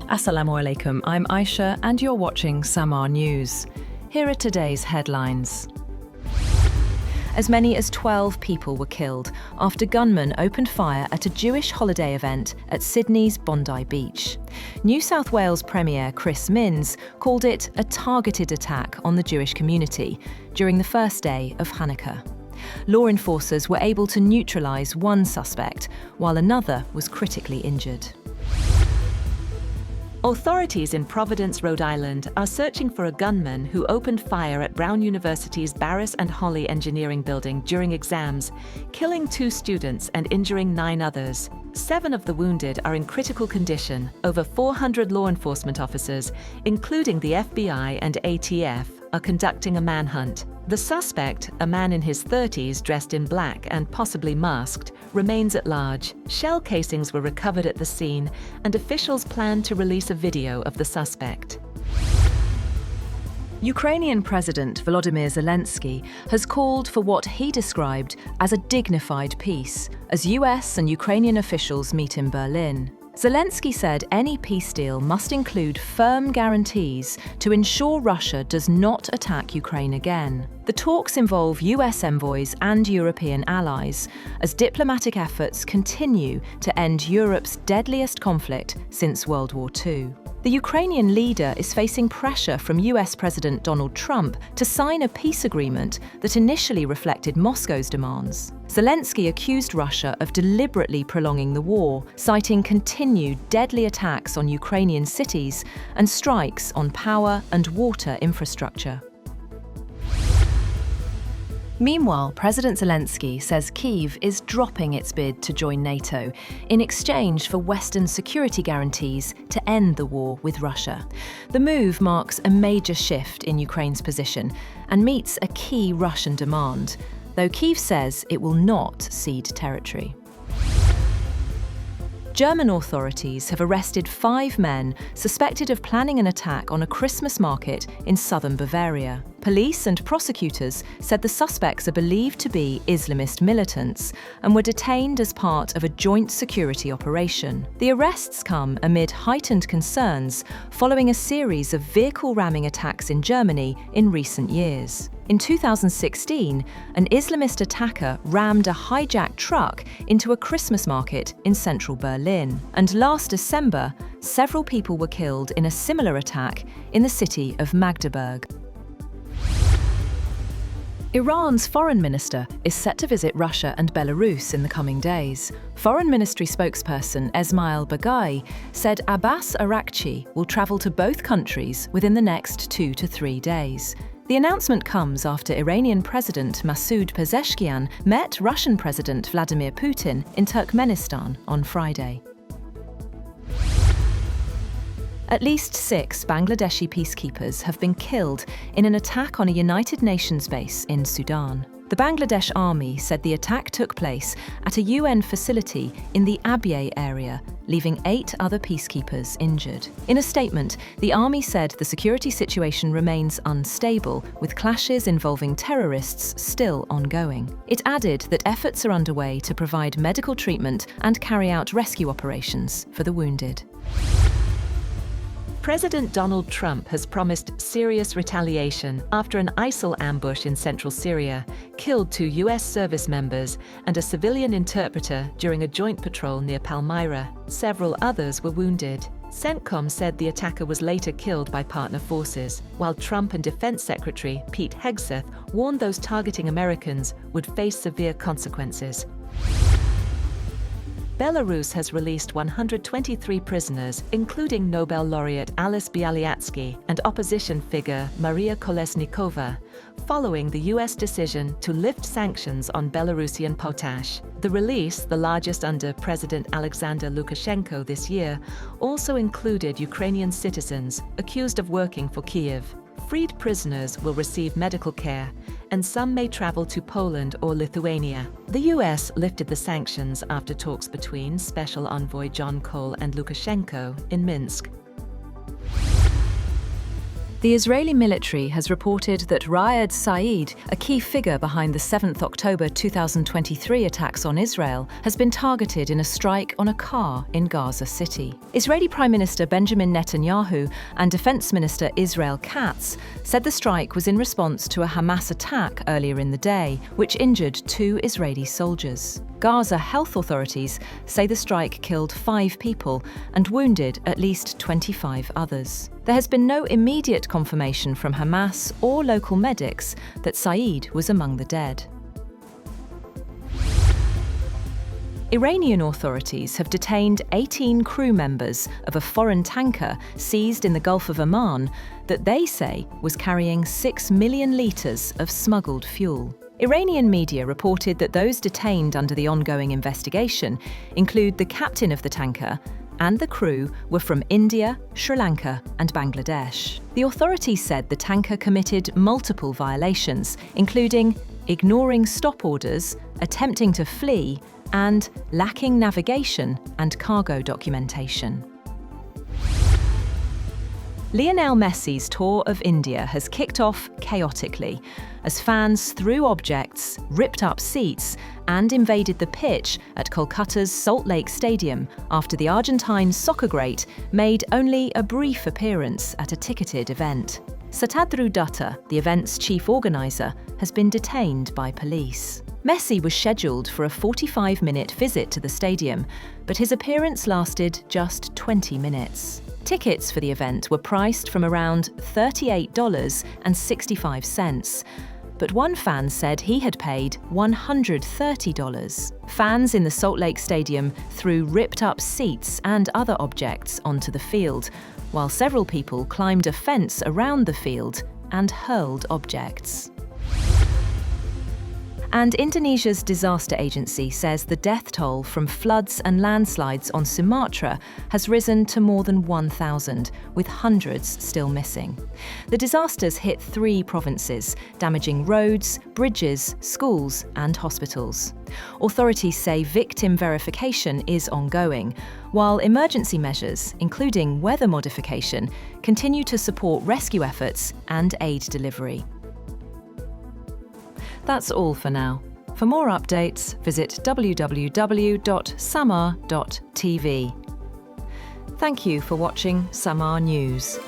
Assalamu alaikum, I'm Aisha and you're watching Samaa News. Here are today's headlines. As many as 12 people were killed after gunmen opened fire at a Jewish holiday event at Sydney's Bondi beach. New South Wales Premier Chris Minns called it a targeted attack on the Jewish community during the first day of Hanukkah. Law enforcers were able to neutralize one suspect, while another was critically injured. Authorities in Providence, Rhode Island are searching for a gunman who opened fire at Brown University's Barris and Holly Engineering Building during exams, killing 2 students and injuring 9 others. 7 of the wounded are in critical condition. Over 400 law enforcement officers, including the FBI and ATF, are conducting a manhunt. The suspect, a man in his 30s dressed in black and possibly masked, remains at large. Shell casings were recovered at the scene, and officials plan to release a video of the suspect. Ukrainian President Volodymyr Zelensky has called for what he described as a dignified peace as US and Ukrainian officials meet in Berlin. Zelensky said any peace deal must include firm guarantees to ensure Russia does not attack Ukraine again. The talks involve US envoys and European allies as diplomatic efforts continue to end Europe's deadliest conflict since World War II. The Ukrainian leader is facing pressure from US President Donald Trump to sign a peace agreement that initially reflected Moscow's demands. Zelensky accused Russia of deliberately prolonging the war, citing continued deadly attacks on Ukrainian cities and strikes on power and water infrastructure. Meanwhile, President Zelensky says Kyiv is dropping its bid to join NATO in exchange for Western security guarantees to end the war with Russia. The move marks a major shift in Ukraine's position and meets a key Russian demand, though Kyiv says it will not cede territory. German authorities have arrested 5 men suspected of planning an attack on a Christmas market in southern Bavaria. Police and prosecutors said the suspects are believed to be Islamist militants and were detained as part of a joint security operation. The arrests come amid heightened concerns following a series of vehicle ramming attacks in Germany in recent years. In 2016, an Islamist attacker rammed a hijacked truck into a Christmas market in central Berlin. And last December, several people were killed in a similar attack in the city of Magdeburg. Iran's foreign minister is set to visit Russia and Belarus in the coming days. Foreign Ministry spokesperson Esmail Baghai said Abbas Araghchi will travel to both countries within the next 2 to 3 days. The announcement comes after Iranian President Masoud Pezeshkian met Russian President Vladimir Putin in Turkmenistan on Friday. At least 6 Bangladeshi peacekeepers have been killed in an attack on a United Nations base in Sudan. The Bangladesh Army said the attack took place at a UN facility in the Abyei area, leaving 8 other peacekeepers injured. In a statement, the Army said the security situation remains unstable, with clashes involving terrorists still ongoing. It added that efforts are underway to provide medical treatment and carry out rescue operations for the wounded. President Donald Trump has promised serious retaliation after an ISIL ambush in central Syria killed 2 US service members and a civilian interpreter during a joint patrol near Palmyra. Several others were wounded. CENTCOM said the attacker was later killed by partner forces, while Trump and Defense Secretary Pete Hegseth warned those targeting Americans would face severe consequences. Belarus has released 123 prisoners, including Nobel laureate Alice Bialyatsky and opposition figure Maria Kolesnikova, following the US decision to lift sanctions on Belarusian potash. The release, the largest under President Alexander Lukashenko this year, also included Ukrainian citizens accused of working for Kyiv. Freed prisoners will receive medical care, and some may travel to Poland or Lithuania. The US lifted the sanctions after talks between Special Envoy John Cole and Lukashenko in Minsk. The Israeli military has reported that Raed Said, a key figure behind the 7th October 2023 attacks on Israel, has been targeted in a strike on a car in Gaza City. Israeli Prime Minister Benjamin Netanyahu and Defense Minister Israel Katz said the strike was in response to a Hamas attack earlier in the day, which injured 2 Israeli soldiers. Gaza health authorities say the strike killed 5 people and wounded at least 25 others. There has been no immediate confirmation from Hamas or local medics that Said was among the dead. Iranian authorities have detained 18 crew members of a foreign tanker seized in the Gulf of Oman that they say was carrying 6 million litres of smuggled fuel. Iranian media reported that those detained under the ongoing investigation include the captain of the tanker, and the crew were from India, Sri Lanka, and Bangladesh. The authorities said the tanker committed multiple violations, including ignoring stop orders, attempting to flee, and lacking navigation and cargo documentation. Lionel Messi's tour of India has kicked off chaotically as fans threw objects, ripped up seats, and invaded the pitch at Kolkata's Salt Lake Stadium after the Argentine soccer great made only a brief appearance at a ticketed event. Satadru Dutta, the event's chief organizer, has been detained by police. Messi was scheduled for a 45-minute visit to the stadium, but his appearance lasted just 20 minutes. Tickets for the event were priced from around $38.65, but one fan said he had paid $130. Fans in the Salt Lake Stadium threw ripped-up seats and other objects onto the field, while several people climbed a fence around the field and hurled objects. And Indonesia's disaster agency says the death toll from floods and landslides on Sumatra has risen to more than 1,000, with hundreds still missing. The disasters hit 3 provinces, damaging roads, bridges, schools, and hospitals. Authorities say victim verification is ongoing, while emergency measures, including weather modification, continue to support rescue efforts and aid delivery. That's all for now. For more updates, visit www.samaa.tv. Thank you for watching Samaa News.